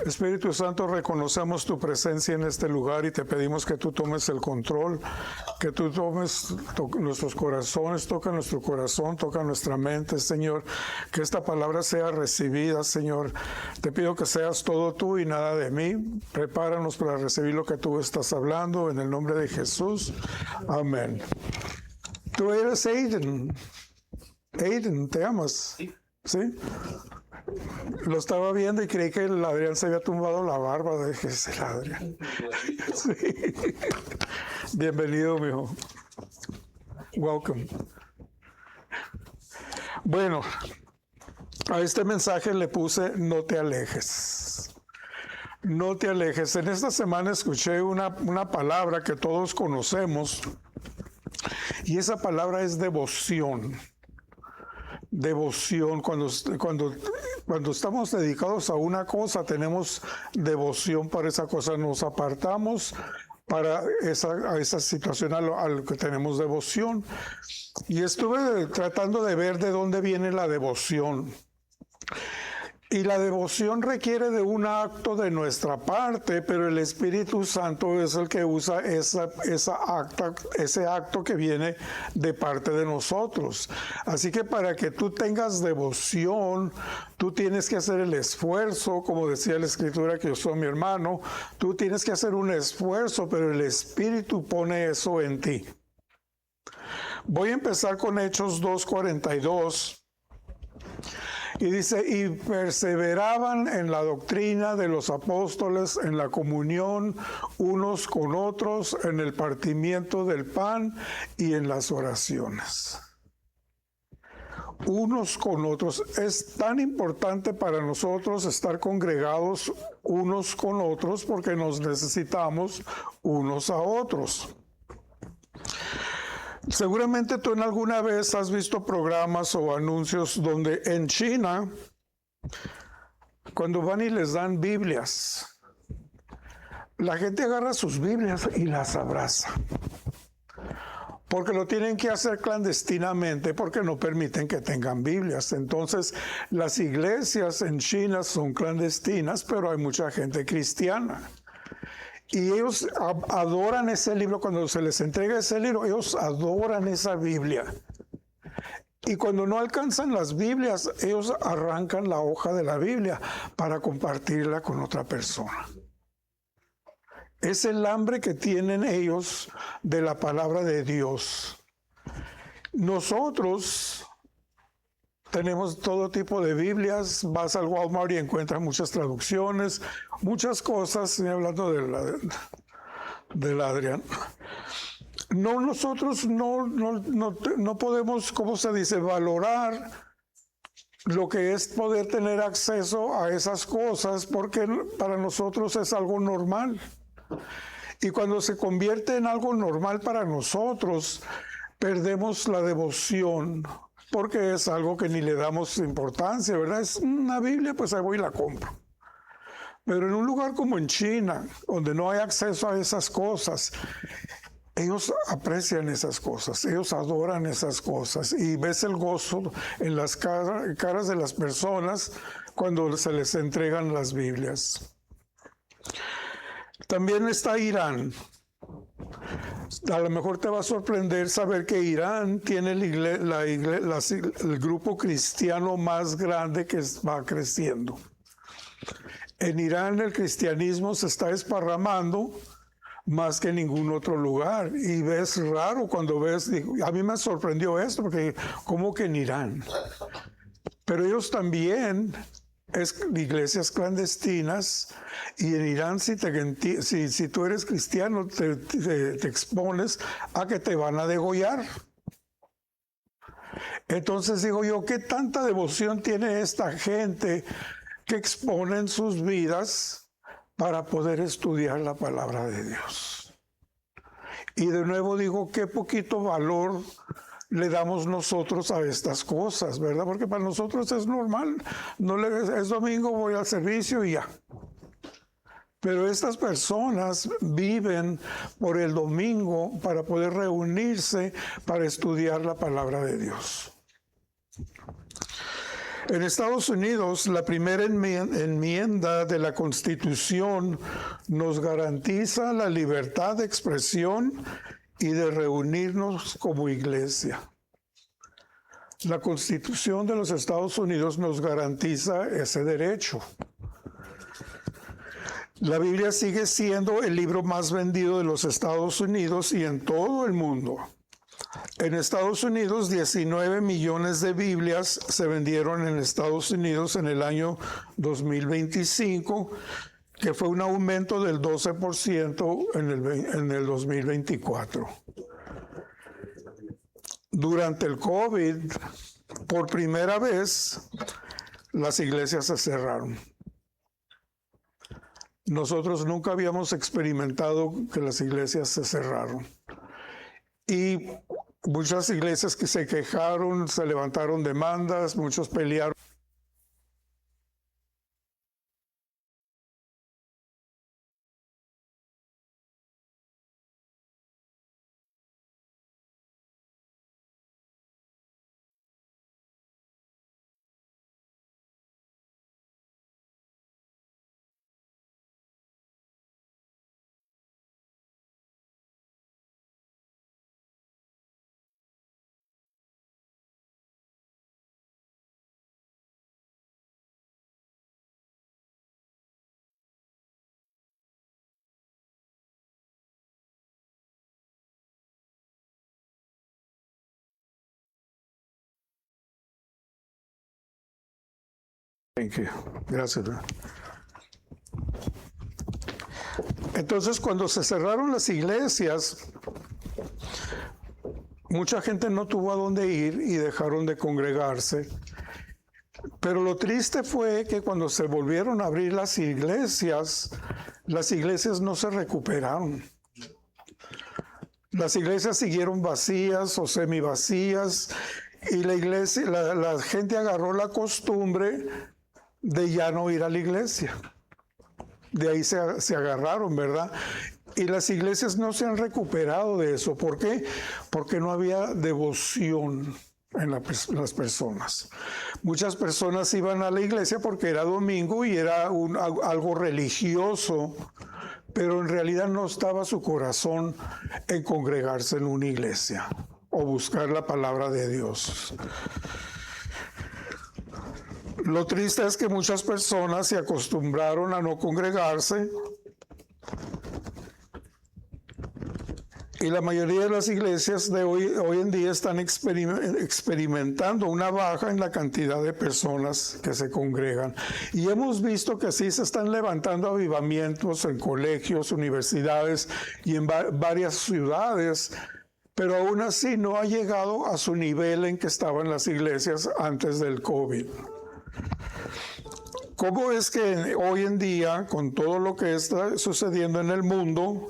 Espíritu Santo, reconocemos tu presencia en este lugar y te pedimos que tú tomes el control, que tú tomes nuestros corazones, toca nuestro corazón, toca nuestra mente, Señor, que esta palabra sea recibida, Señor. Te pido que seas todo tú y nada de mí. Prepáranos para recibir lo que tú estás hablando en el nombre de Jesús. Amén. Tú eres Aiden. Aiden, ¿te amas? ¿Sí? Lo estaba viendo y creí que el Adrián se había tumbado la barba. Dije, es el Adrián. Sí. Bienvenido, mijo. Welcome. Bueno, a este mensaje le puse no te alejes. No te alejes. En esta semana escuché una palabra que todos conocemos y esa palabra es devoción. Devoción. Cuando estamos dedicados a una cosa, tenemos devoción para esa cosa. Nos apartamos para esa situación a lo que tenemos devoción. Y estuve tratando de ver de dónde viene la devoción. Y la devoción requiere de un acto de nuestra parte, pero el Espíritu Santo es el que usa ese acto que viene de parte de nosotros. Así que para que tú tengas devoción, tú tienes que hacer el esfuerzo, como decía la Escritura que yo soy mi hermano, tú tienes que hacer un esfuerzo, pero el Espíritu pone eso en ti. Voy a empezar con Hechos 2:42. Y dice, y perseveraban en la doctrina de los apóstoles, en la comunión unos con otros, en el partimiento del pan y en las oraciones. Unos con otros. Es tan importante para nosotros estar congregados unos con otros porque nos necesitamos unos a otros. Seguramente tú en alguna vez has visto programas o anuncios donde en China, cuando van y les dan Biblias, la gente agarra sus Biblias y las abraza. Porque lo tienen que hacer clandestinamente porque no permiten que tengan Biblias. Entonces, las iglesias en China son clandestinas, pero hay mucha gente cristiana. Y ellos adoran ese libro. Cuando se les entrega ese libro, ellos adoran esa Biblia. Y cuando no alcanzan las Biblias, ellos arrancan la hoja de la Biblia para compartirla con otra persona. Es el hambre que tienen ellos de la palabra de Dios. Nosotros tenemos todo tipo de Biblias. Vas al Walmart y encuentras muchas traducciones, muchas cosas. Estoy hablando del Adrián. Nosotros no podemos, ¿cómo se dice?, valorar lo que es poder tener acceso a esas cosas, porque para nosotros es algo normal. Y cuando se convierte en algo normal para nosotros, perdemos la devoción, porque es algo que ni le damos importancia, ¿verdad? Es una Biblia, pues ahí voy y la compro. Pero en un lugar como en China, donde no hay acceso a esas cosas, ellos aprecian esas cosas, ellos adoran esas cosas, y ves el gozo en las caras de las personas cuando se les entregan las Biblias. También está Irán. A lo mejor te va a sorprender saber que Irán tiene el grupo cristiano más grande que va creciendo. En Irán el cristianismo se está esparramando más que en ningún otro lugar. Y ves raro cuando ves, a mí me sorprendió esto, porque ¿cómo que en Irán? Pero ellos también es iglesias clandestinas, y en Irán si tú eres cristiano te expones a que te van a degollar. Entonces digo yo, ¿qué tanta devoción tiene esta gente que exponen sus vidas para poder estudiar la palabra de Dios? Y de nuevo digo, qué poquito valor le damos nosotros a estas cosas, ¿verdad? Porque para nosotros es normal, es domingo, voy al servicio y ya. Pero estas personas viven por el domingo para poder reunirse para estudiar la palabra de Dios. En Estados Unidos, la primera enmienda de la Constitución nos garantiza la libertad de expresión y de reunirnos como iglesia. La Constitución de los Estados Unidos nos garantiza ese derecho. La Biblia sigue siendo el libro más vendido de los Estados Unidos y en todo el mundo. En Estados Unidos, 19 millones de Biblias se vendieron en Estados Unidos en el año 2025, que fue un aumento del 12% en el 2024. Durante el COVID, por primera vez, las iglesias se cerraron. Nosotros nunca habíamos experimentado que las iglesias se cerraron. Y muchas iglesias que se quejaron, se levantaron demandas, muchos pelearon. Gracias. Entonces, cuando se cerraron las iglesias, mucha gente no tuvo a dónde ir y dejaron de congregarse. Pero lo triste fue que cuando se volvieron a abrir las iglesias no se recuperaron. Las iglesias siguieron vacías o semivacías y la gente agarró la costumbre de ya no ir a la iglesia. De ahí se agarraron, ¿verdad? Y las iglesias no se han recuperado de eso. ¿Por qué? Porque no había devoción en las personas. Muchas personas iban a la iglesia porque era domingo y era algo religioso, pero en realidad no estaba su corazón en congregarse en una iglesia o buscar la palabra de Dios. Lo triste es que muchas personas se acostumbraron a no congregarse y la mayoría de las iglesias de hoy en día están experimentando una baja en la cantidad de personas que se congregan. Y hemos visto que sí se están levantando avivamientos en colegios, universidades y en varias ciudades, pero aún así no ha llegado a su nivel en que estaban las iglesias antes del COVID. ¿Cómo es que hoy en día, con todo lo que está sucediendo en el mundo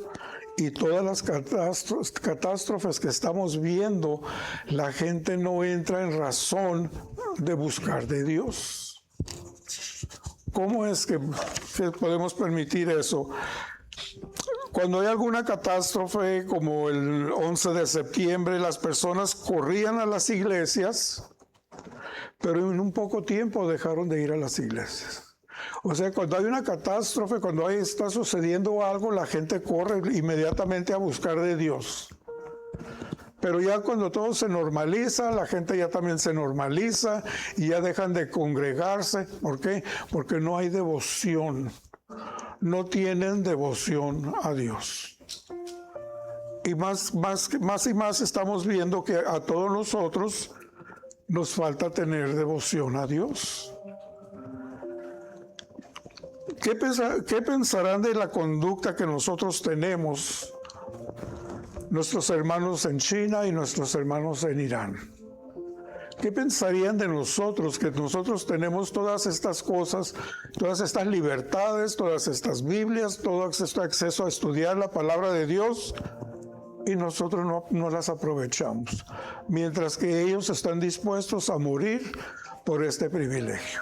y todas las catástrofes que estamos viendo, la gente no entra en razón de buscar de Dios? ¿Cómo es que podemos permitir eso? Cuando hay alguna catástrofe como el 11 de septiembre, las personas corrían a las iglesias, pero en un poco tiempo dejaron de ir a las iglesias. O sea, cuando hay una catástrofe, cuando está sucediendo algo, la gente corre inmediatamente a buscar de Dios. Pero ya cuando todo se normaliza, la gente ya también se normaliza y ya dejan de congregarse. ¿Por qué? Porque no hay devoción. No tienen devoción a Dios. Y más y más estamos viendo que a todos nosotros nos falta tener devoción a Dios. ¿Qué pensarán de la conducta que nosotros tenemos, nuestros hermanos en China y nuestros hermanos en Irán? ¿Qué pensarían de nosotros, que nosotros tenemos todas estas cosas, todas estas libertades, todas estas Biblias, todo este acceso a estudiar la palabra de Dios, y nosotros no las aprovechamos, mientras que ellos están dispuestos a morir por este privilegio?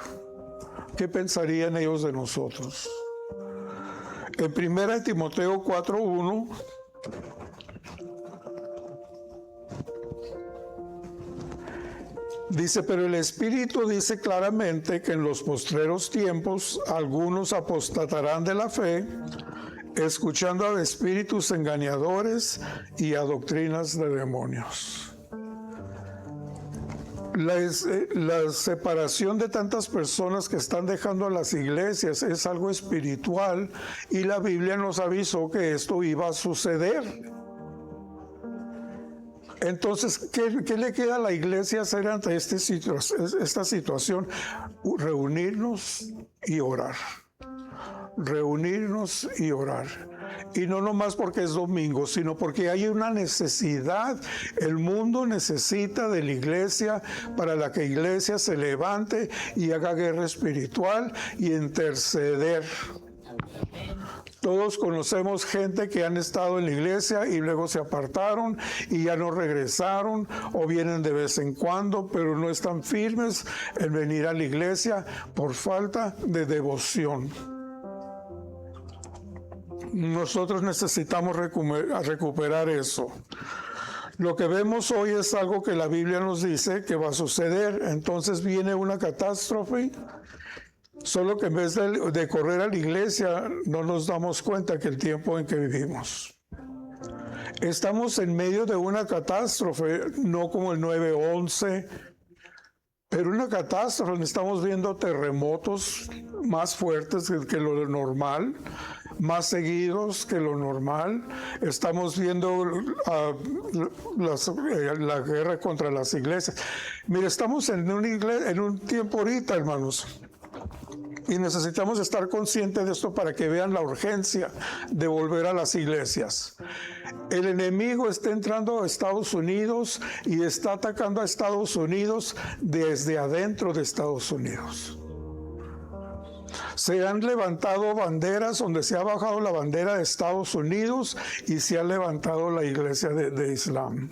¿Qué pensarían ellos de nosotros? En 1 Timoteo 4:1, Dice, pero el Espíritu dice claramente que en los postreros tiempos algunos apostatarán de la fe, escuchando a espíritus engañadores y a doctrinas de demonios. La separación de tantas personas que están dejando las iglesias es algo espiritual y la Biblia nos avisó que esto iba a suceder. Entonces, ¿qué le queda a la iglesia hacer ante esta situación? Reunirnos y orar. Reunirnos y orar. Y no nomás porque es domingo, sino porque hay una necesidad. El mundo necesita de la iglesia para la que la iglesia se levante y haga guerra espiritual y interceder. Todos conocemos gente que han estado en la iglesia y luego se apartaron y ya no regresaron o vienen de vez en cuando, pero no están firmes en venir a la iglesia por falta de devoción. Nosotros necesitamos recuperar eso. Lo que vemos hoy es algo que la Biblia nos dice que va a suceder. Entonces viene una catástrofe, solo que en vez de correr a la iglesia no nos damos cuenta que el tiempo en que vivimos. Estamos en medio de una catástrofe, no como el 9/11, pero una catástrofe donde estamos viendo terremotos más fuertes que lo normal, más seguidos que lo normal. Estamos viendo la guerra contra las iglesias. Mire, estamos en un tiempo ahorita, hermanos, y necesitamos estar conscientes de esto para que vean la urgencia de volver a las iglesias. El enemigo está entrando a Estados Unidos y está atacando a Estados Unidos desde adentro de Estados Unidos. Se han levantado banderas donde se ha bajado la bandera de Estados Unidos y se ha levantado la iglesia de Islam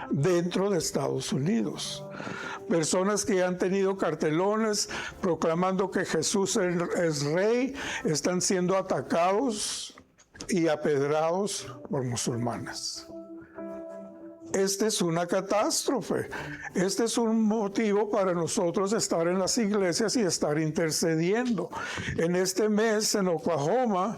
dentro de Estados Unidos. Personas que han tenido cartelones proclamando que Jesús es rey están siendo atacados y apedrados por musulmanes. Esta es una catástrofe. Este es un motivo para nosotros estar en las iglesias y estar intercediendo. En este mes, en Oklahoma,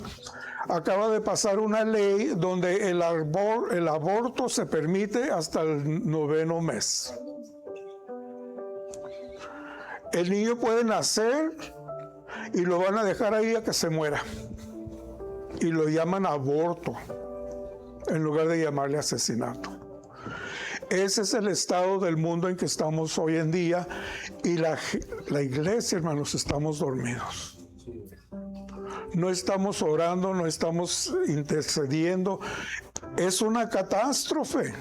acaba de pasar una ley donde el aborto se permite hasta el 9º mes. El niño puede nacer y lo van a dejar ahí a que se muera. Y lo llaman aborto, en lugar de llamarle asesinato. Ese es el estado del mundo en que estamos hoy en día y la iglesia, hermanos, estamos dormidos. No estamos orando, no estamos intercediendo. Es una catástrofe.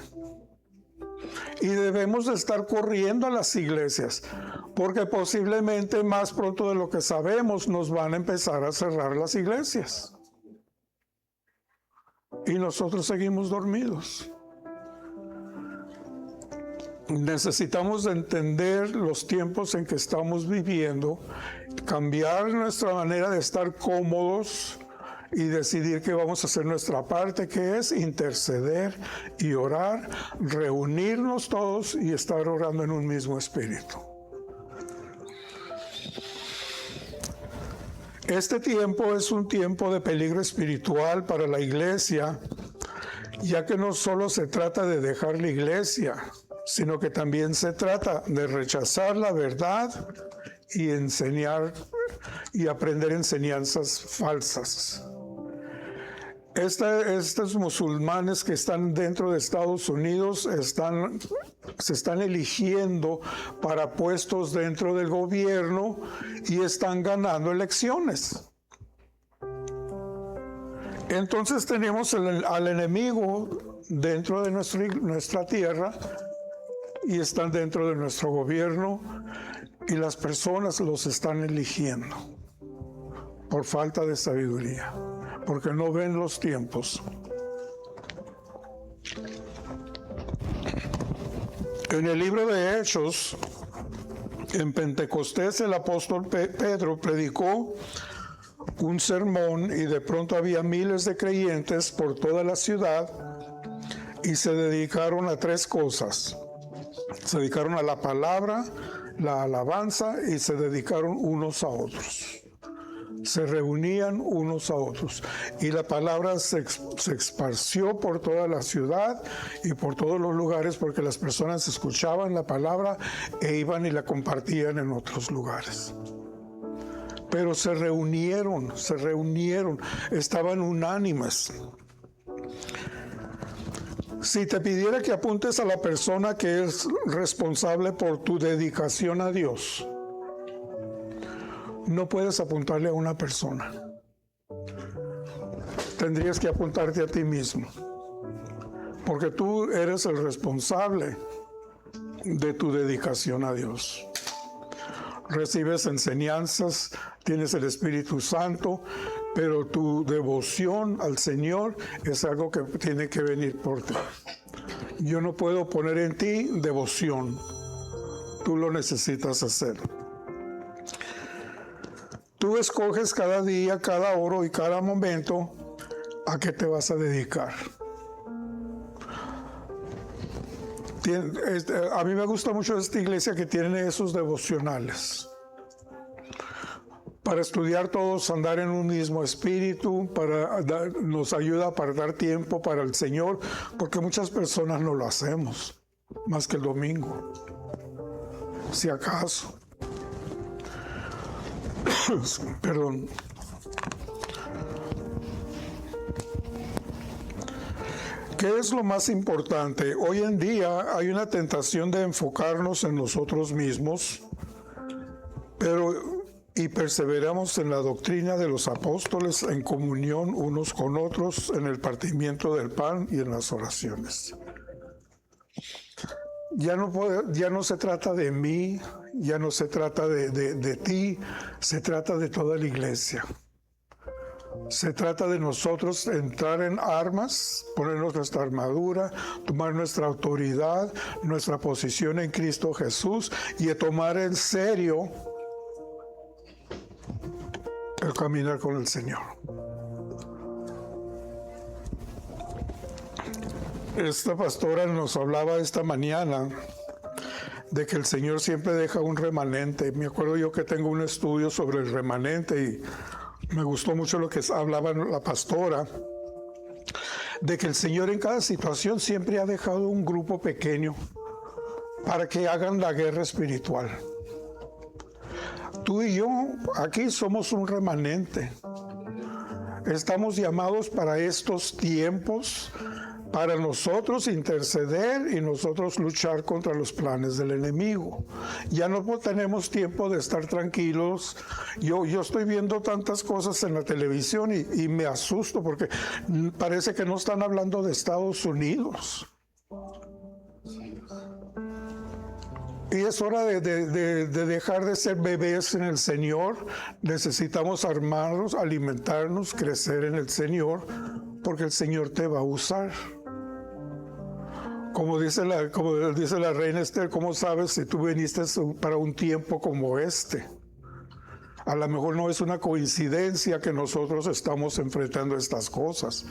Y debemos de estar corriendo a las iglesias, porque posiblemente más pronto de lo que sabemos nos van a empezar a cerrar las iglesias. Y nosotros seguimos dormidos. Necesitamos entender los tiempos en que estamos viviendo, cambiar nuestra manera de estar cómodos y decidir que vamos a hacer nuestra parte, que es interceder y orar, reunirnos todos y estar orando en un mismo espíritu. Este tiempo es un tiempo de peligro espiritual para la iglesia, ya que no solo se trata de dejar la iglesia, sino que también se trata de rechazar la verdad y enseñar y aprender enseñanzas falsas. Estos musulmanes que están dentro de Estados Unidos se están eligiendo para puestos dentro del gobierno y están ganando elecciones. Entonces tenemos al enemigo dentro de nuestra tierra y están dentro de nuestro gobierno y las personas los están eligiendo por falta de sabiduría, porque no ven los tiempos. En el libro de Hechos, en Pentecostés, el apóstol Pedro predicó un sermón y de pronto había miles de creyentes por toda la ciudad y se dedicaron a 3 cosas: Se dedicaron a la palabra, la alabanza, y se dedicaron unos a otros. Se reunían unos a otros. Y la palabra se esparció por toda la ciudad y por todos los lugares, porque las personas escuchaban la palabra e iban y la compartían en otros lugares. Pero se reunieron, estaban unánimes. Si te pidiera que apuntes a la persona que es responsable por tu dedicación a Dios, no puedes apuntarle a una persona. Tendrías que apuntarte a ti mismo, porque tú eres el responsable de tu dedicación a Dios. Recibes enseñanzas, tienes el Espíritu Santo, pero tu devoción al Señor es algo que tiene que venir por ti. Yo no puedo poner en ti devoción. Tú lo necesitas hacer. Tú escoges cada día, cada hora y cada momento a qué te vas a dedicar. A mí me gusta mucho esta iglesia que tiene esos devocionales. Para estudiar todos, andar en un mismo espíritu, nos ayuda a apartar tiempo para el Señor, porque muchas personas no lo hacemos, más que el domingo, si acaso. Perdón. ¿Qué es lo más importante? Hoy en día hay una tentación de enfocarnos en nosotros mismos, y perseveramos en la doctrina de los apóstoles, en comunión unos con otros, en el partimiento del pan y en las oraciones. Ya no se trata de mí, ya no se trata de ti, se trata de toda la iglesia. Se trata de nosotros entrar en armas, ponernos nuestra armadura, tomar nuestra autoridad, nuestra posición en Cristo Jesús y de tomar en serio el caminar con el Señor. Esta pastora nos hablaba esta mañana de que el Señor siempre deja un remanente. Me acuerdo yo que tengo un estudio sobre el remanente y me gustó mucho lo que hablaba la pastora, de que el Señor en cada situación siempre ha dejado un grupo pequeño para que hagan la guerra espiritual. Tú y yo aquí somos un remanente. Estamos llamados para estos tiempos, para nosotros interceder y nosotros luchar contra los planes del enemigo. Ya no tenemos tiempo de estar tranquilos. Yo estoy viendo tantas cosas en la televisión y me asusto porque parece que no están hablando de Estados Unidos. Y es hora de dejar de ser bebés en el Señor. Necesitamos armarnos, alimentarnos, crecer en el Señor, porque el Señor te va a usar. Como dice la reina Esther, ¿cómo sabes si tú viniste para un tiempo como este? A lo mejor no es una coincidencia que nosotros estamos enfrentando estas cosas.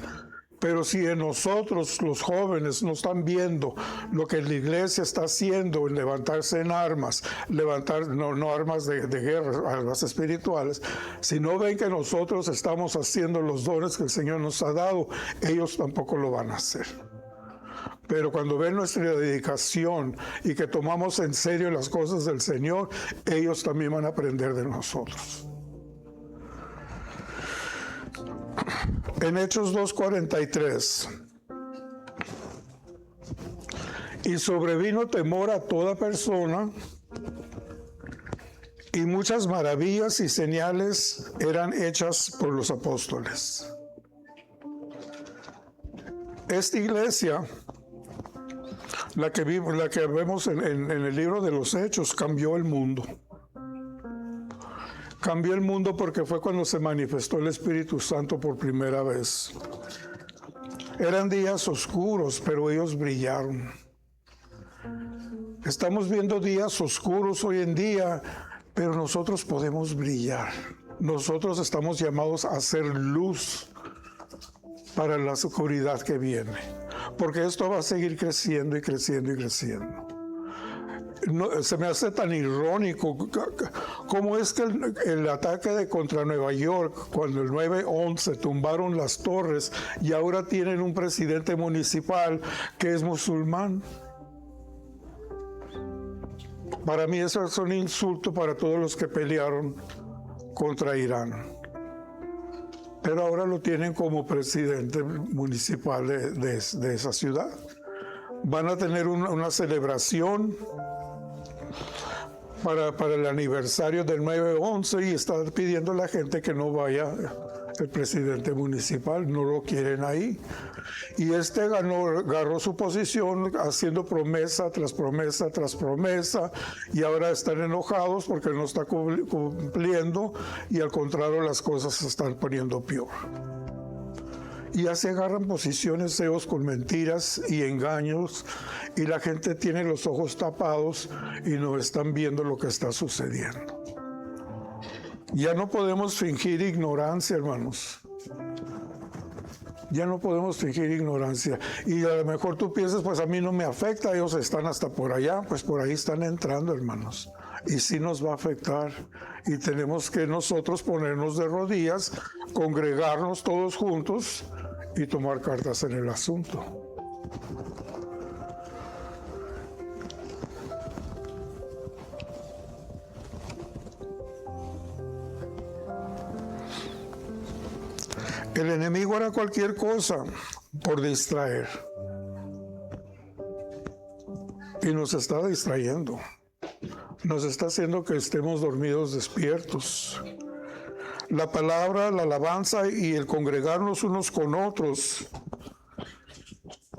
Pero si en nosotros, los jóvenes, no están viendo lo que la iglesia está haciendo en levantarse en armas, no armas de guerra, armas espirituales, si no ven que nosotros estamos haciendo los dones que el Señor nos ha dado, ellos tampoco lo van a hacer. Pero cuando ven nuestra dedicación y que tomamos en serio las cosas del Señor, ellos también van a aprender de nosotros. En Hechos 2:43, y sobrevino temor a toda persona, y muchas maravillas y señales eran hechas por los apóstoles. Esta iglesia, la que vemos en el libro de los Hechos, cambió el mundo. Cambió el mundo porque fue cuando se manifestó el Espíritu Santo por primera vez. Eran días oscuros, pero ellos brillaron. Estamos viendo días oscuros hoy en día, pero nosotros podemos brillar. Nosotros estamos llamados a hacer luz para la oscuridad que viene, porque esto va a seguir creciendo y creciendo y creciendo. se me hace tan irónico cómo es que el ataque contra Nueva York, cuando el 9/11 tumbaron las torres y ahora tienen un presidente municipal que es musulmán. Para mí eso es un insulto para todos los que pelearon contra Irán. Pero ahora lo tienen como presidente municipal de esa ciudad. Van a tener una celebración para el aniversario del 9/11 y está pidiendo a la gente que no vaya el presidente municipal, no lo quieren ahí. Y agarró su posición haciendo promesa tras promesa tras promesa y ahora están enojados porque no está cumpliendo y al contrario las cosas se están poniendo peor. Y ya se agarran posiciones ellos con mentiras y engaños y la gente tiene los ojos tapados y no están viendo lo que está sucediendo. Ya no podemos fingir ignorancia, hermanos. Ya no podemos fingir ignorancia. Y a lo mejor tú piensas, pues a mí no me afecta, ellos están hasta por allá, pues por ahí están entrando, hermanos. Y sí nos va a afectar. Y tenemos que nosotros ponernos de rodillas, congregarnos todos juntos y tomar cartas en el asunto. El enemigo hará cualquier cosa por distraer. Y nos está distrayendo. Nos está haciendo que estemos dormidos despiertos. La palabra, la alabanza y el congregarnos unos con otros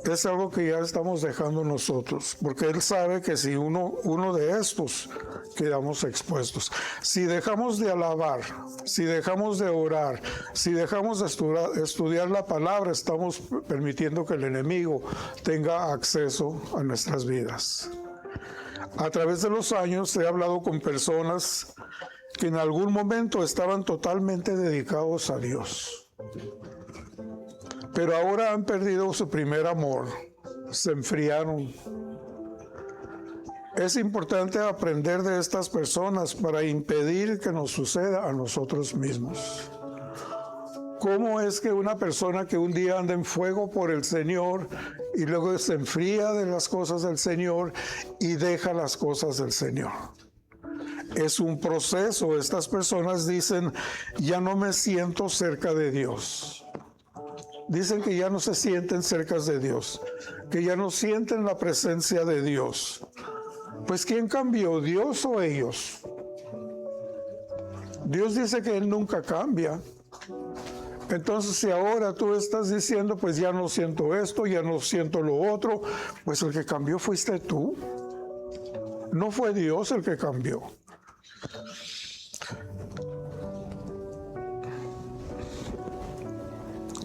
es algo que ya estamos dejando nosotros, porque Él sabe que si uno de estos quedamos expuestos. Si dejamos de alabar, si dejamos de orar, si dejamos de estudiar la palabra, estamos permitiendo que el enemigo tenga acceso a nuestras vidas. A través de los años he hablado con personas que en algún momento estaban totalmente dedicados a Dios, pero ahora han perdido su primer amor, se enfriaron. Es importante aprender de estas personas para impedir que nos suceda a nosotros mismos. ¿Cómo es que una persona que un día anda en fuego por el Señor y luego se enfría de las cosas del Señor y deja las cosas del Señor? Es un proceso. Estas personas dicen, ya no me siento cerca de Dios. Dicen que ya no se sienten cerca de Dios, que ya no sienten la presencia de Dios. Pues ¿quién cambió, Dios o ellos? Dios dice que Él nunca cambia. Entonces, si ahora tú estás diciendo, pues ya no siento esto, ya no siento lo otro, pues el que cambió fuiste tú. No fue Dios el que cambió.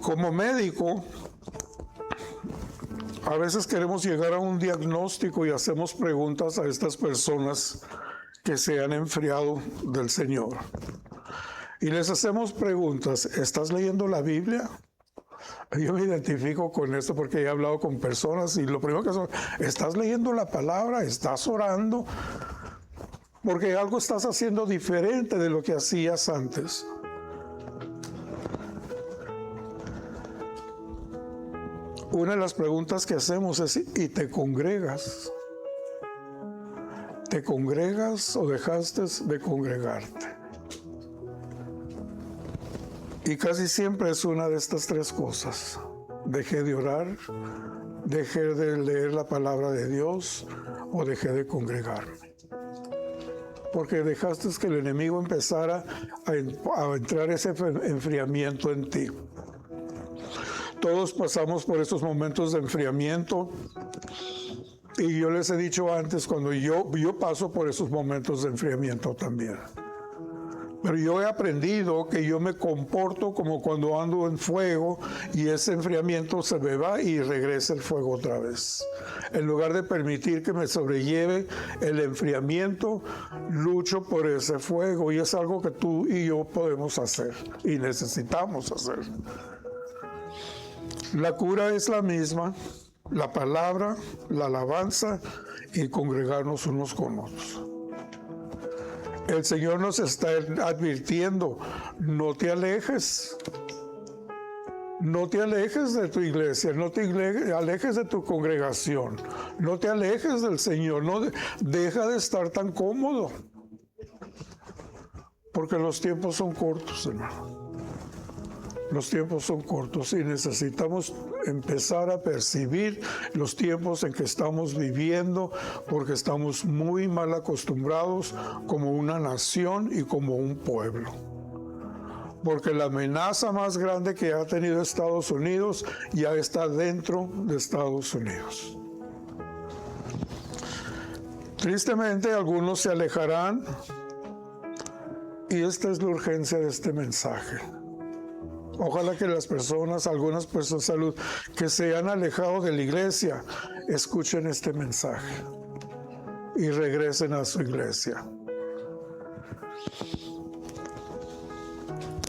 Como médico, a veces queremos llegar a un diagnóstico y hacemos preguntas a estas personas que se han enfriado del Señor. Y les hacemos preguntas, ¿estás leyendo la Biblia? Yo me identifico con esto porque he hablado con personas y lo primero que son, ¿estás leyendo la palabra? ¿Estás orando? Porque algo estás haciendo diferente de lo que hacías antes. Una de las preguntas que hacemos es, ¿y te congregas? ¿Te congregas o dejaste de congregarte? Y casi siempre es una de estas tres cosas. Dejé de orar, dejé de leer la palabra de Dios o dejé de congregarme. Porque dejaste que el enemigo empezara a entrar ese enfriamiento en ti. Todos pasamos por estos momentos de enfriamiento y yo les he dicho antes, cuando yo paso por esos momentos de enfriamiento también. Pero yo he aprendido que yo me comporto como cuando ando en fuego y ese enfriamiento se me va y regresa el fuego otra vez. En lugar de permitir que me sobrelleve el enfriamiento, lucho por ese fuego y es algo que tú y yo podemos hacer y necesitamos hacer. La cura es la misma, la palabra, la alabanza y congregarnos unos con otros. El Señor nos está advirtiendo, no te alejes. No te alejes de tu iglesia, no te alejes de tu congregación, no te alejes del Señor, no deja de estar tan cómodo, porque los tiempos son cortos, hermano. Los tiempos son cortos y necesitamos empezar a percibir los tiempos en que estamos viviendo, porque estamos muy mal acostumbrados como una nación y como un pueblo. Porque la amenaza más grande que ha tenido Estados Unidos ya está dentro de Estados Unidos. Tristemente, algunos se alejarán, y esta es la urgencia de este mensaje. Ojalá que las personas, algunas personas de salud que se han alejado de la iglesia, escuchen este mensaje y regresen a su iglesia.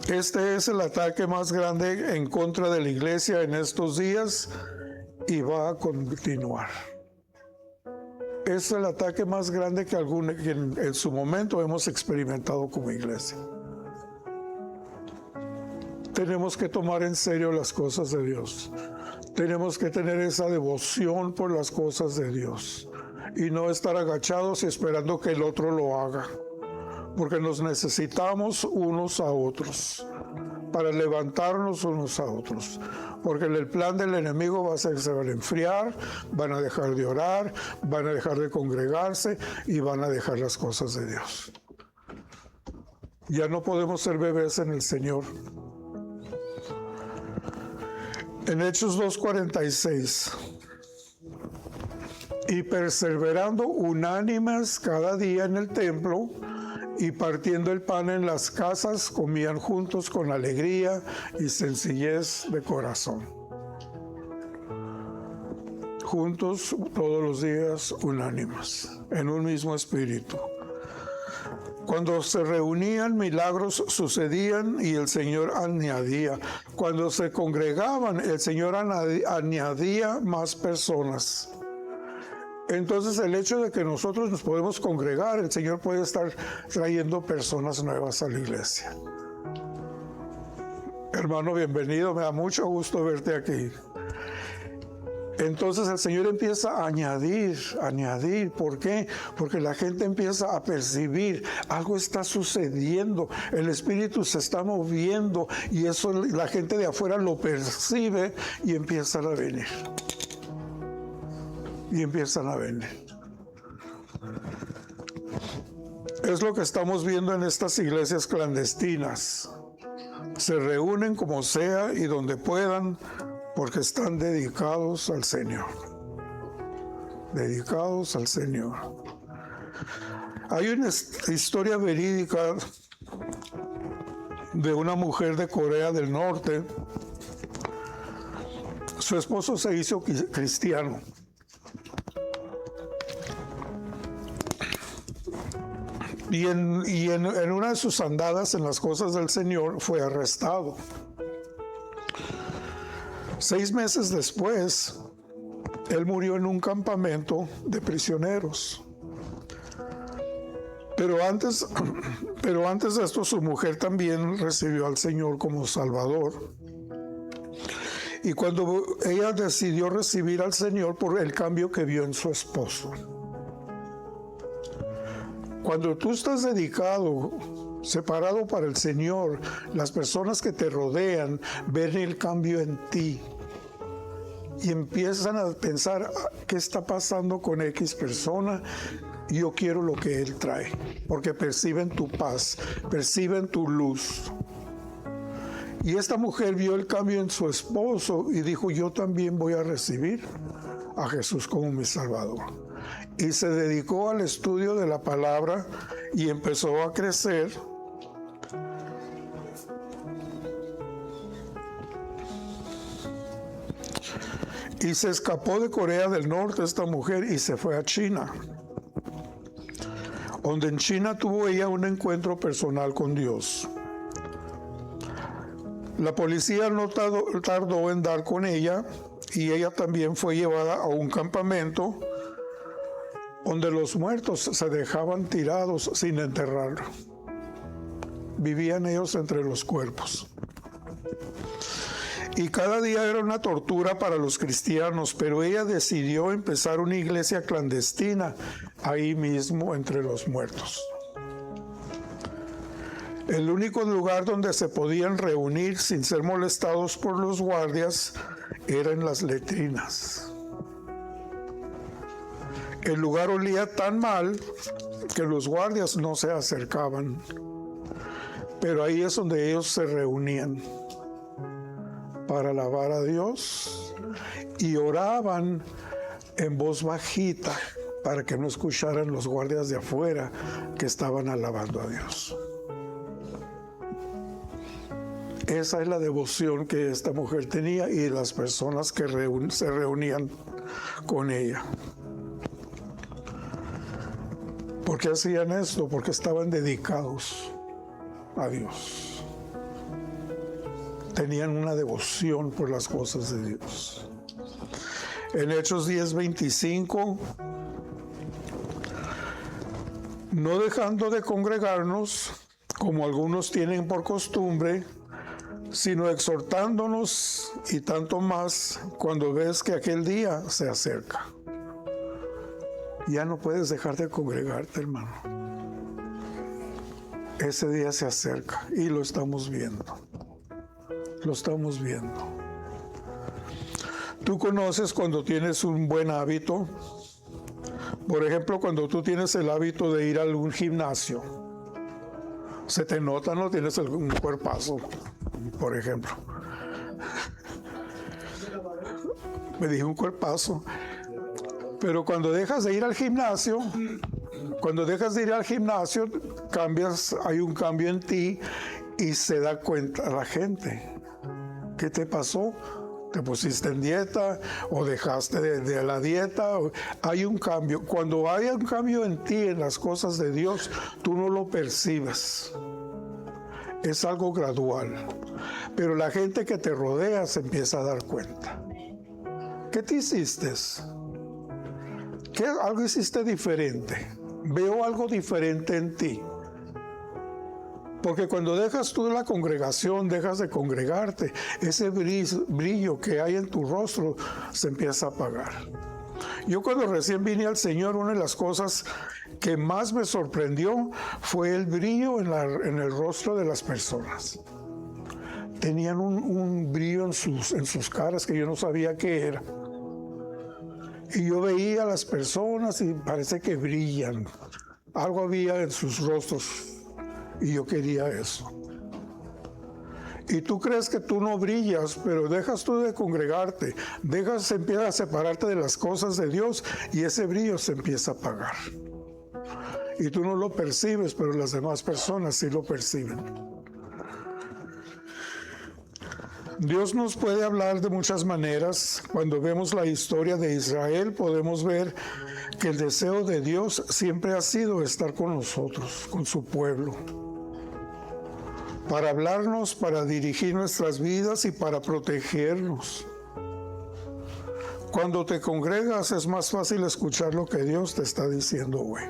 Este es el ataque más grande en contra de la iglesia en estos días y va a continuar. Es el ataque más grande que en su momento hemos experimentado como iglesia. Tenemos que tomar en serio las cosas de Dios. Tenemos que tener esa devoción por las cosas de Dios y no estar agachados y esperando que el otro lo haga. Porque nos necesitamos unos a otros, para levantarnos unos a otros. Porque el plan del enemigo va a ser que se van a enfriar, van a dejar de orar, van a dejar de congregarse y van a dejar las cosas de Dios. Ya no podemos ser bebés en el Señor. En Hechos 2:46. Y perseverando unánimes cada día en el templo, y partiendo el pan en las casas, comían juntos con alegría y sencillez de corazón. Juntos todos los días, unánimes, en un mismo espíritu. Cuando se reunían, milagros sucedían y el Señor añadía. Cuando se congregaban, el Señor añadía más personas. Entonces, el hecho de que nosotros nos podemos congregar, el Señor puede estar trayendo personas nuevas a la iglesia. Hermano, bienvenido, me da mucho gusto verte aquí. Entonces el Señor empieza a añadir. ¿Por qué? Porque la gente empieza a percibir, algo está sucediendo, el Espíritu se está moviendo y eso la gente de afuera lo percibe y empiezan a venir. Es lo que estamos viendo en estas iglesias clandestinas. Se reúnen como sea y donde puedan, porque están dedicados al Señor. Dedicados al Señor. Hay una historia verídica de una mujer de Corea del Norte. Su esposo se hizo cristiano. Y en una de sus andadas en las cosas del Señor fue arrestado. 6 meses después, él murió en un campamento de prisioneros. Pero antes de esto, su mujer también recibió al Señor como Salvador. Y cuando ella decidió recibir al Señor por el cambio que vio en su esposo. Cuando tú estás dedicado, separado para el Señor, las personas que te rodean ven el cambio en ti y empiezan a pensar, ¿qué está pasando con X persona? Yo quiero lo que él trae, porque perciben tu paz, perciben tu luz. Y esta mujer vio el cambio en su esposo y dijo, yo también voy a recibir a Jesús como mi Salvador. Y se dedicó al estudio de la palabra y empezó a crecer. Y se escapó de Corea del Norte esta mujer y se fue a China. Donde en China tuvo ella un encuentro personal con Dios. La policía no tardó en dar con ella y ella también fue llevada a un campamento donde los muertos se dejaban tirados sin enterrar. Vivían ellos entre los cuerpos. Y cada día era una tortura para los cristianos, pero ella decidió empezar una iglesia clandestina ahí mismo entre los muertos. El único lugar donde se podían reunir sin ser molestados por los guardias era en las letrinas. El lugar olía tan mal que los guardias no se acercaban, pero ahí es donde ellos se reunían para alabar a Dios y oraban en voz bajita para que no escucharan los guardias de afuera que estaban alabando a Dios. Esa es la devoción que esta mujer tenía y las personas que se reunían con ella. ¿Por qué hacían esto? Porque estaban dedicados a Dios. Tenían una devoción por las cosas de Dios. En Hechos 10:25, no dejando de congregarnos, como algunos tienen por costumbre, sino exhortándonos, y tanto más cuando ves que aquel día se acerca. Ya no puedes dejar de congregarte, hermano. Ese día se acerca y lo estamos viendo. Lo estamos viendo. Tú conoces cuando tienes un buen hábito. Por ejemplo, cuando tú tienes el hábito de ir a algún gimnasio. Se te nota, ¿no? Tienes un cuerpazo, por ejemplo. Me dije un cuerpazo. Pero cuando dejas de ir al gimnasio, cambias, hay un cambio en ti y se da cuenta la gente. ¿Qué te pasó? ¿Te pusiste en dieta o dejaste de la dieta? Hay un cambio. Cuando hay un cambio en ti, en las cosas de Dios, tú no lo percibes. Es algo gradual. Pero la gente que te rodea se empieza a dar cuenta. ¿Qué te hiciste? ¿Qué algo hiciste diferente? Veo algo diferente en ti. Porque cuando dejas tú la congregación, dejas de congregarte, ese brillo que hay en tu rostro se empieza a apagar. Yo cuando recién vine al Señor, una de las cosas que más me sorprendió fue el brillo en el rostro de las personas. Tenían un brillo en sus caras que yo no sabía qué era. Y yo veía a las personas y parece que brillan. Algo había en sus rostros. Y yo quería eso. Y tú crees que tú no brillas, pero dejas tú de congregarte, empiezas a separarte de las cosas de Dios y ese brillo se empieza a apagar. Y tú no lo percibes, pero las demás personas sí lo perciben. Dios nos puede hablar de muchas maneras. Cuando vemos la historia de Israel, podemos ver que el deseo de Dios siempre ha sido estar con nosotros, con su pueblo. Para hablarnos, para dirigir nuestras vidas y para protegernos. Cuando te congregas es más fácil escuchar lo que Dios te está diciendo, güey.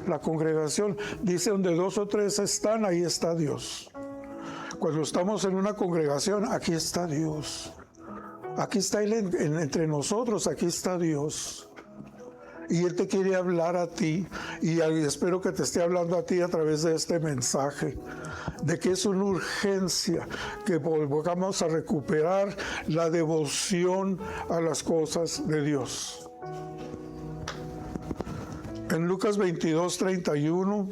La congregación dice donde 2 o 3 están, ahí está Dios. Cuando estamos en una congregación, aquí está Dios. Aquí está Él entre nosotros, aquí está Dios. Y Él te quiere hablar a ti, y espero que te esté hablando a ti a través de este mensaje, de que es una urgencia que volvamos a recuperar la devoción a las cosas de Dios. En Lucas 22:31,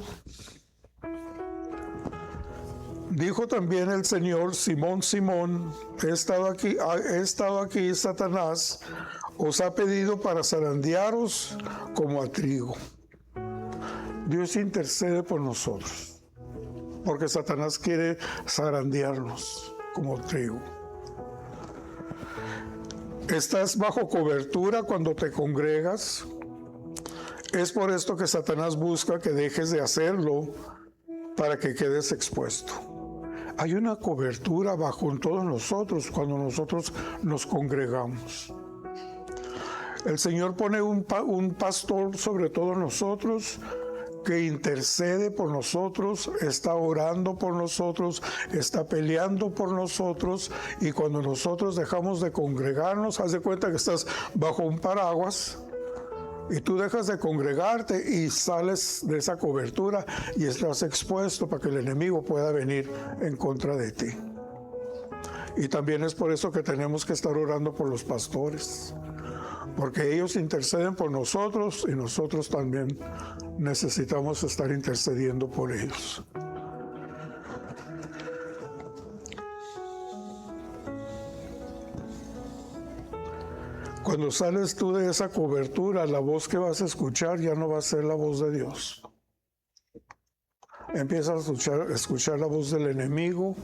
dijo también el Señor: Simón, Simón, he estado aquí, Satanás os ha pedido para zarandearos como a trigo. Dios intercede por nosotros, porque Satanás quiere zarandearnos como trigo. Estás bajo cobertura cuando te congregas. Es por esto que Satanás busca que dejes de hacerlo para que quedes expuesto. Hay una cobertura bajo todos nosotros cuando nosotros nos congregamos. El Señor pone un pastor sobre todos nosotros que intercede por nosotros, está orando por nosotros, está peleando por nosotros, y cuando nosotros dejamos de congregarnos, haz de cuenta que estás bajo un paraguas y tú dejas de congregarte y sales de esa cobertura y estás expuesto para que el enemigo pueda venir en contra de ti. Y también es por eso que tenemos que estar orando por los pastores, porque ellos interceden por nosotros y nosotros también necesitamos estar intercediendo por ellos. Cuando sales tú de esa cobertura, la voz que vas a escuchar ya no va a ser la voz de Dios. Empiezas a escuchar la voz del enemigo,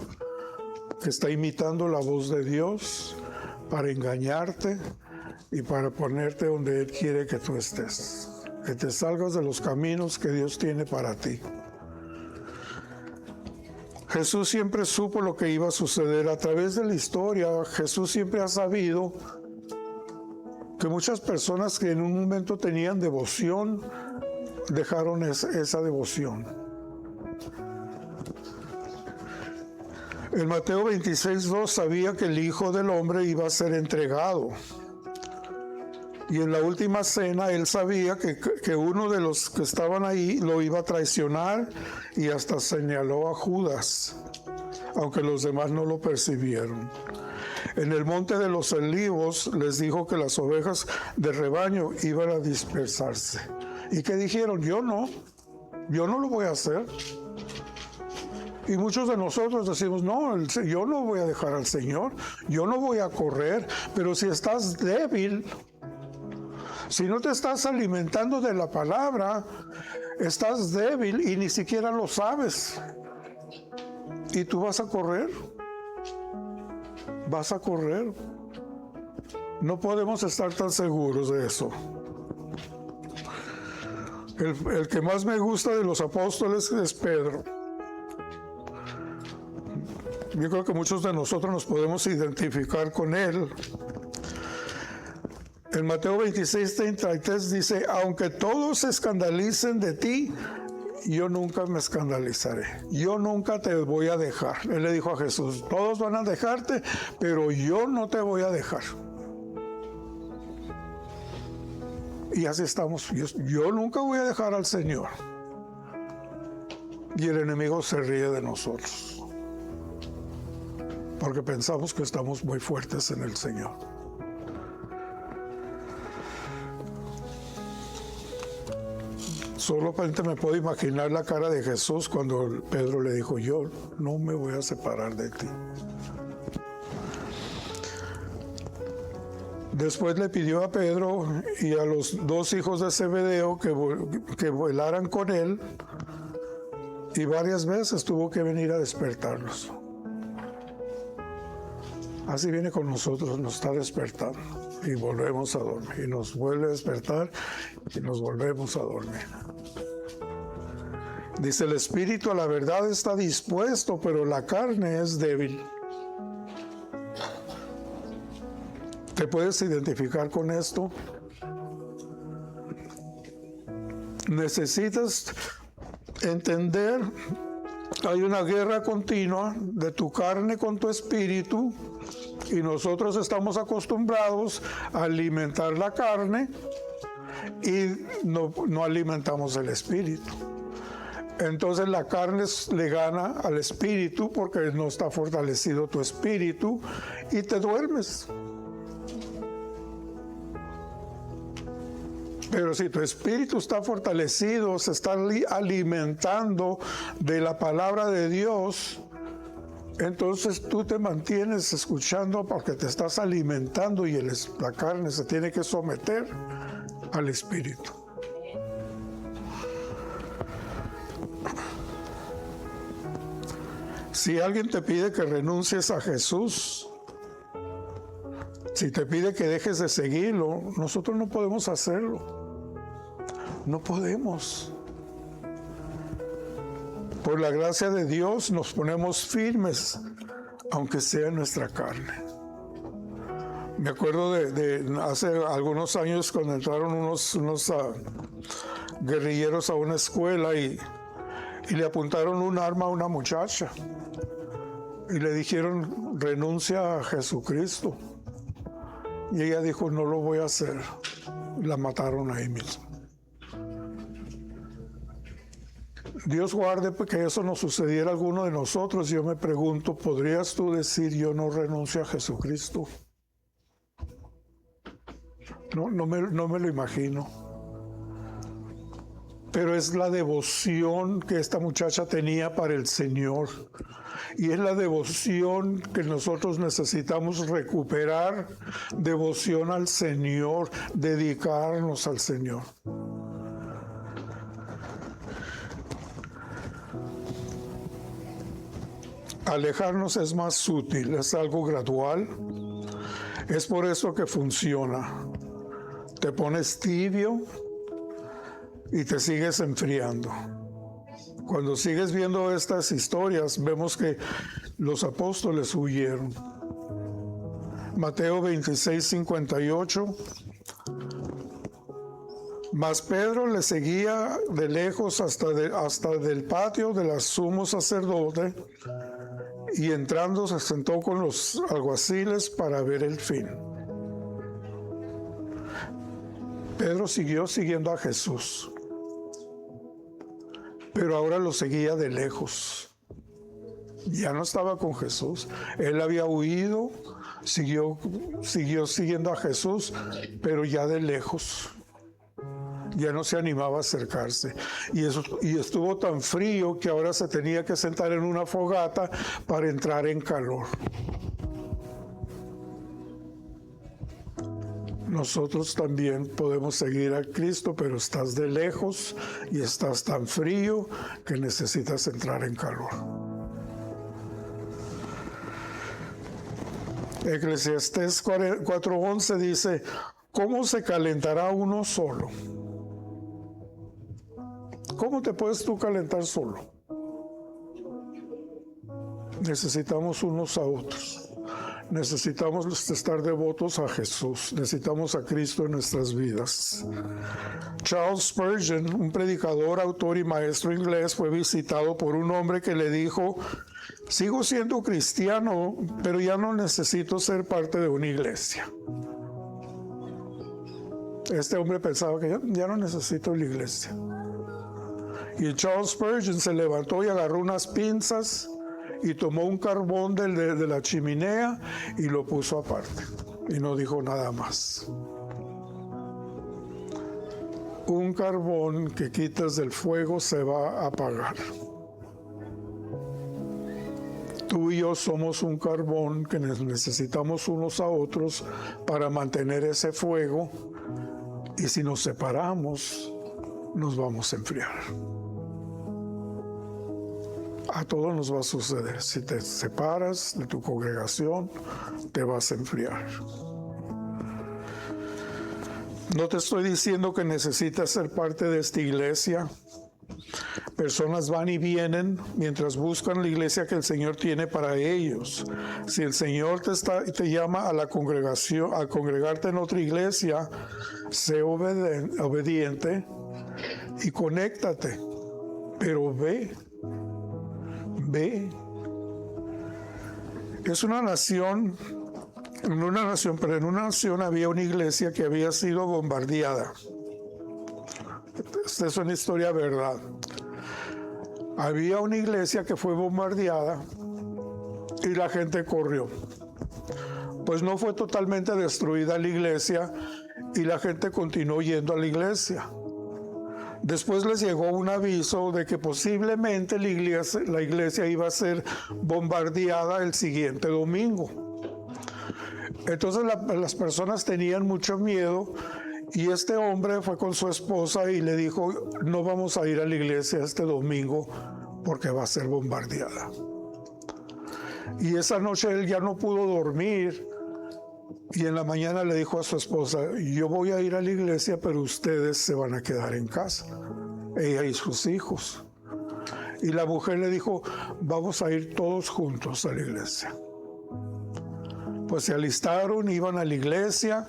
que está imitando la voz de Dios para engañarte y para ponerte donde Él quiere que tú estés. Que te salgas de los caminos que Dios tiene para ti. Jesús siempre supo lo que iba a suceder. A través de la historia, Jesús siempre ha sabido que muchas personas que en un momento tenían devoción, dejaron esa devoción. En Mateo 26:2 sabía que el Hijo del Hombre iba a ser entregado. Y en la última cena él sabía que uno de los que estaban ahí lo iba a traicionar, y hasta señaló a Judas, aunque los demás no lo percibieron. En el monte de los olivos les dijo que las ovejas del rebaño iban a dispersarse. ¿Y qué dijeron? Yo no lo voy a hacer. Y muchos de nosotros decimos, no, yo no voy a dejar al Señor, yo no voy a correr. Pero si estás débil, si no te estás alimentando de la palabra, estás débil y ni siquiera lo sabes. ¿Y tú vas a correr? ¿Vas a correr? No podemos estar tan seguros de eso. El que más me gusta de los apóstoles es Pedro. Yo creo que muchos de nosotros nos podemos identificar con él. En Mateo 26:33 dice, aunque todos se escandalicen de ti, yo nunca me escandalizaré. Yo nunca te voy a dejar. Él le dijo a Jesús, todos van a dejarte, pero yo no te voy a dejar. Y así estamos. Yo nunca voy a dejar al Señor. Y el enemigo se ríe de nosotros, porque pensamos que estamos muy fuertes en el Señor. Solamente me puedo imaginar la cara de Jesús cuando Pedro le dijo, yo no me voy a separar de ti. Después le pidió a Pedro y a los dos hijos de Zebedeo que velaran con él, y varias veces tuvo que venir a despertarlos. Así viene con nosotros, nos está despertando y volvemos a dormir, y nos vuelve a despertar y nos volvemos a dormir. Dice, el espíritu a la verdad está dispuesto, pero la carne es débil. ¿Te puedes identificar con esto? Necesitas entender, hay una guerra continua de tu carne con tu espíritu, y nosotros estamos acostumbrados a alimentar la carne y no alimentamos el espíritu. Entonces la carne le gana al espíritu porque no está fortalecido tu espíritu y te duermes. Pero si tu espíritu está fortalecido, se está alimentando de la palabra de Dios, entonces tú te mantienes escuchando porque te estás alimentando, y la carne se tiene que someter al espíritu. Si alguien te pide que renuncies a Jesús, si te pide que dejes de seguirlo, nosotros no podemos hacerlo. No podemos. Por la gracia de Dios nos ponemos firmes, aunque sea en nuestra carne. Me acuerdo de hace algunos años cuando entraron unos guerrilleros a una escuela y le apuntaron un arma a una muchacha y le dijeron, renuncia a Jesucristo. Y ella dijo, no lo voy a hacer. La mataron ahí mismo. Dios guarde que eso no sucediera a alguno de nosotros. Yo me pregunto, ¿podrías tú decir yo no renuncio a Jesucristo? No me lo imagino. Pero es la devoción que esta muchacha tenía para el Señor. Y es la devoción que nosotros necesitamos recuperar, devoción al Señor, dedicarnos al Señor. Alejarnos es más útil, es algo gradual. Es por eso que funciona. Te pones tibio y te sigues enfriando. Cuando sigues viendo estas historias, vemos que los apóstoles huyeron. Mateo 26:58. Mas Pedro le seguía de lejos hasta del patio del sumo sacerdote, y entrando se sentó con los alguaciles para ver el fin. Pedro siguió siguiendo a Jesús, pero ahora lo seguía de lejos. Ya no estaba con Jesús. Él había huido, siguió siguiendo a Jesús, pero ya de lejos. Ya no se animaba a acercarse. Y estuvo tan frío que ahora se tenía que sentar en una fogata para entrar en calor. Nosotros también podemos seguir a Cristo, pero estás de lejos y estás tan frío que necesitas entrar en calor. Eclesiastés 4:11 dice, ¿cómo se calentará uno solo? ¿Cómo te puedes tú calentar solo? Necesitamos unos a otros. Necesitamos estar devotos a Jesús. Necesitamos a Cristo en nuestras vidas. Charles Spurgeon, un predicador, autor y maestro inglés, fue visitado por un hombre que le dijo, sigo siendo cristiano, pero ya no necesito ser parte de una iglesia. Este hombre pensaba que ya no necesito la iglesia. Y Charles Spurgeon se levantó y agarró unas pinzas y tomó un carbón de la chimenea y lo puso aparte. Y no dijo nada más. Un carbón que quitas del fuego se va a apagar. Tú y yo somos un carbón que necesitamos unos a otros para mantener ese fuego. Y si nos separamos, nos vamos a enfriar. A todos nos va a suceder. Si te separas de tu congregación, te vas a enfriar. No te estoy diciendo que necesitas ser parte de esta iglesia. Personas van y vienen mientras buscan la iglesia que el Señor tiene para ellos. Si el Señor te llama a la congregación, a congregarte en otra iglesia, sé obediente y conéctate. Pero ve. Es una nación, en una nación había una iglesia que había sido bombardeada. Esta es una historia verdad. Había una iglesia que fue bombardeada y la gente corrió. Pues no fue totalmente destruida la iglesia y la gente continuó yendo a la iglesia. Después les llegó un aviso de que posiblemente la iglesia iba a ser bombardeada el siguiente domingo. Entonces las personas tenían mucho miedo y este hombre fue con su esposa y le dijo, no vamos a ir a la iglesia este domingo porque va a ser bombardeada. Y esa noche él ya no pudo dormir. Y en la mañana le dijo a su esposa, yo voy a ir a la iglesia, pero ustedes se van a quedar en casa, ella y sus hijos. Y la mujer le dijo, vamos a ir todos juntos a la iglesia. Pues se alistaron, iban a la iglesia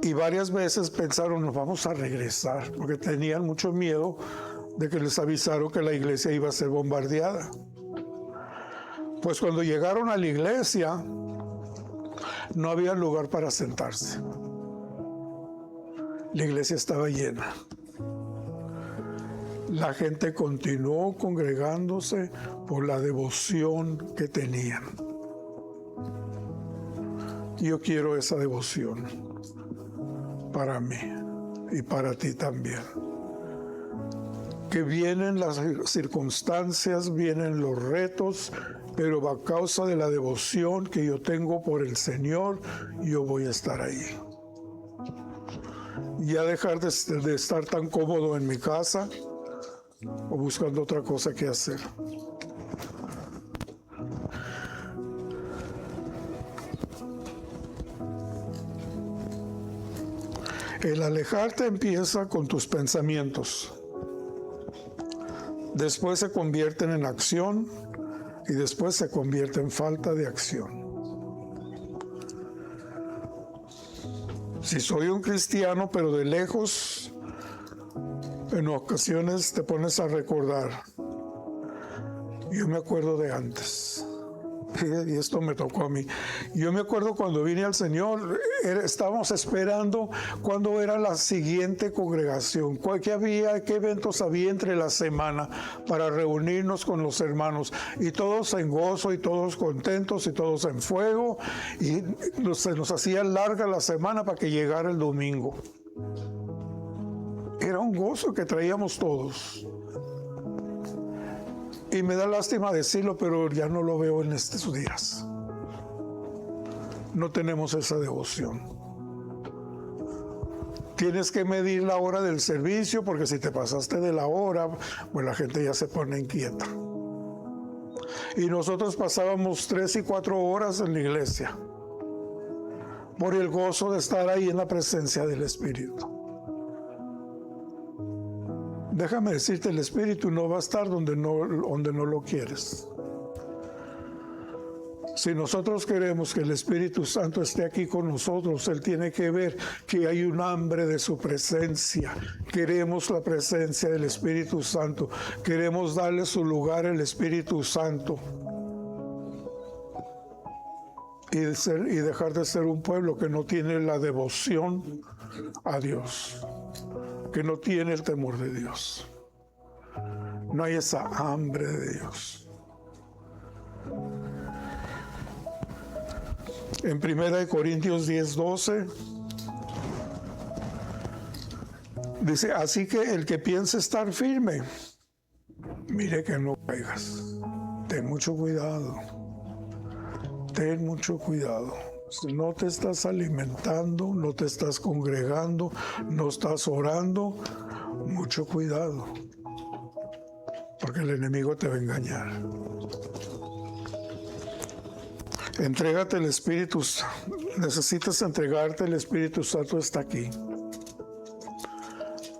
y varias veces pensaron, nos vamos a regresar, porque tenían mucho miedo de que les avisaron que la iglesia iba a ser bombardeada. Pues cuando llegaron a la iglesia, no había lugar para sentarse. La iglesia estaba llena. La gente continuó congregándose por la devoción que tenían. Yo quiero esa devoción para mí y para ti también. Que vienen las circunstancias, vienen los retos, pero a causa de la devoción que yo tengo por el Señor, yo voy a estar ahí. Ya dejar de estar tan cómodo en mi casa o buscando otra cosa que hacer. El alejarte empieza con tus pensamientos. Después se convierten en acción y después se convierte en falta de acción. Si soy un cristiano, pero de lejos, en ocasiones te pones a recordar. Yo me acuerdo de antes. Y esto me tocó a mí. Yo me acuerdo cuando vine al Señor, estábamos esperando cuándo era la siguiente congregación, qué eventos había entre la semana para reunirnos con los hermanos. Y todos en gozo, y todos contentos, y todos en fuego. Y se nos hacía larga la semana para que llegara el domingo. Era un gozo que traíamos todos. Y me da lástima decirlo, pero ya no lo veo en estos días. No tenemos esa devoción. Tienes que medir la hora del servicio, porque si te pasaste de la hora, pues la gente ya se pone inquieta. Y nosotros pasábamos 3 y 4 horas en la iglesia por el gozo de estar ahí en la presencia del Espíritu. Déjame decirte, el Espíritu no va a estar donde no lo quieres. Si nosotros queremos que el Espíritu Santo esté aquí con nosotros, Él tiene que ver que hay un hambre de su presencia. Queremos la presencia del Espíritu Santo. Queremos darle su lugar al Espíritu Santo. Y dejar de ser un pueblo que no tiene la devoción a Dios, que no tiene el temor de Dios. No hay esa hambre de Dios. En 1 Corintios 10:12 dice, así que el que piense estar firme, mire que no caigas. Ten mucho cuidado. Ten mucho cuidado. Si no te estás alimentando, no te estás congregando, no estás orando, mucho cuidado, porque el enemigo te va a engañar. Entrégate el Espíritu. Necesitas entregarte, el Espíritu Santo está aquí.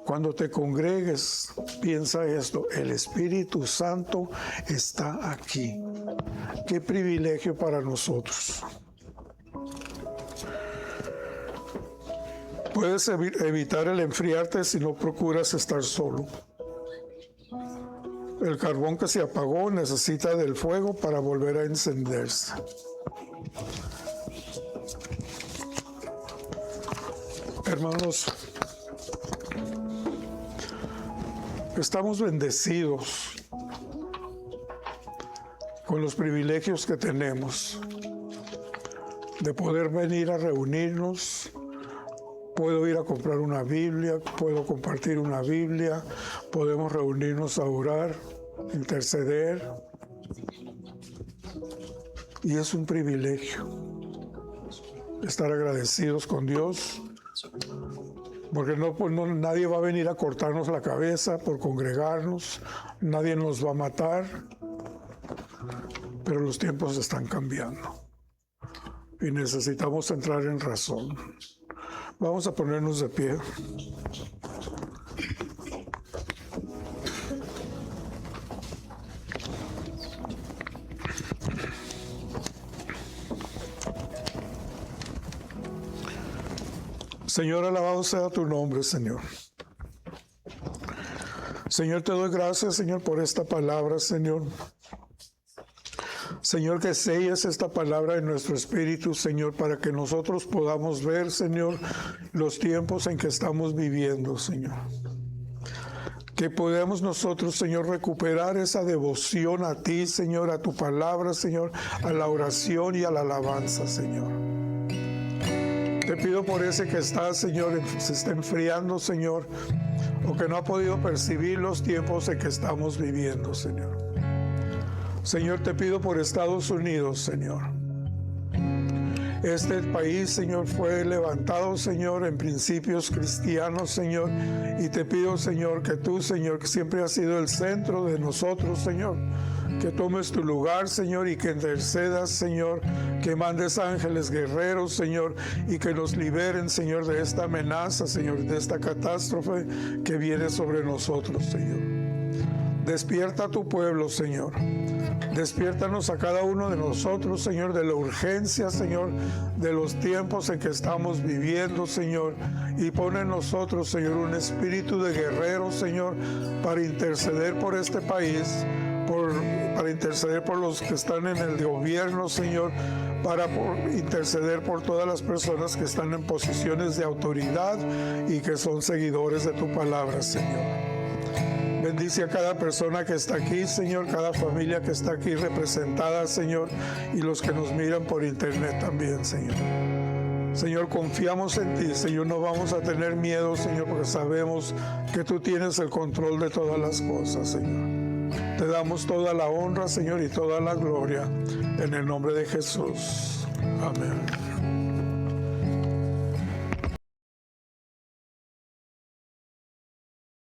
Cuando te congregues, piensa esto, el Espíritu Santo está aquí. Qué privilegio para nosotros. Puedes evitar el enfriarte si no procuras estar solo. El carbón que se apagó necesita del fuego para volver a encenderse. Hermanos, estamos bendecidos con los privilegios que tenemos de poder venir a reunirnos. Puedo ir a comprar una Biblia, puedo compartir una Biblia, podemos reunirnos a orar, interceder. Y es un privilegio estar agradecidos con Dios, porque nadie va a venir a cortarnos la cabeza por congregarnos, nadie nos va a matar, pero los tiempos están cambiando y necesitamos entrar en razón. Vamos a ponernos de pie. Señor, alabado sea tu nombre, Señor. Señor, te doy gracias, Señor, por esta palabra, Señor. Señor, que selles esta palabra en nuestro espíritu, Señor, para que nosotros podamos ver, Señor, los tiempos en que estamos viviendo, Señor. Que podamos nosotros, Señor, recuperar esa devoción a ti, Señor, a tu palabra, Señor, a la oración y a la alabanza, Señor. Te pido por ese que está, Señor, se está enfriando, Señor, o que no ha podido percibir los tiempos en que estamos viviendo, Señor. Señor, te pido por Estados Unidos, Señor. Este país, Señor, fue levantado, Señor, en principios cristianos, Señor. Y te pido, Señor, que tú, Señor, que siempre has sido el centro de nosotros, Señor, que tomes tu lugar, Señor, y que intercedas, Señor, que mandes ángeles guerreros, Señor, y que nos liberen, Señor, de esta amenaza, Señor, de esta catástrofe que viene sobre nosotros, Señor. Despierta a tu pueblo, Señor. Despiértanos a cada uno de nosotros, Señor, de la urgencia, Señor, de los tiempos en que estamos viviendo, Señor. Y pon en nosotros, Señor, un espíritu de guerrero, Señor, para interceder por este país, para interceder por los que están en el gobierno, Señor, para interceder por todas las personas que están en posiciones de autoridad y que son seguidores de tu palabra, Señor. Bendice a cada persona que está aquí, Señor, cada familia que está aquí representada, Señor, y los que nos miran por internet también, Señor. Señor, confiamos en ti, Señor, no vamos a tener miedo, Señor, porque sabemos que tú tienes el control de todas las cosas, Señor. Te damos toda la honra, Señor, y toda la gloria, en el nombre de Jesús. Amén.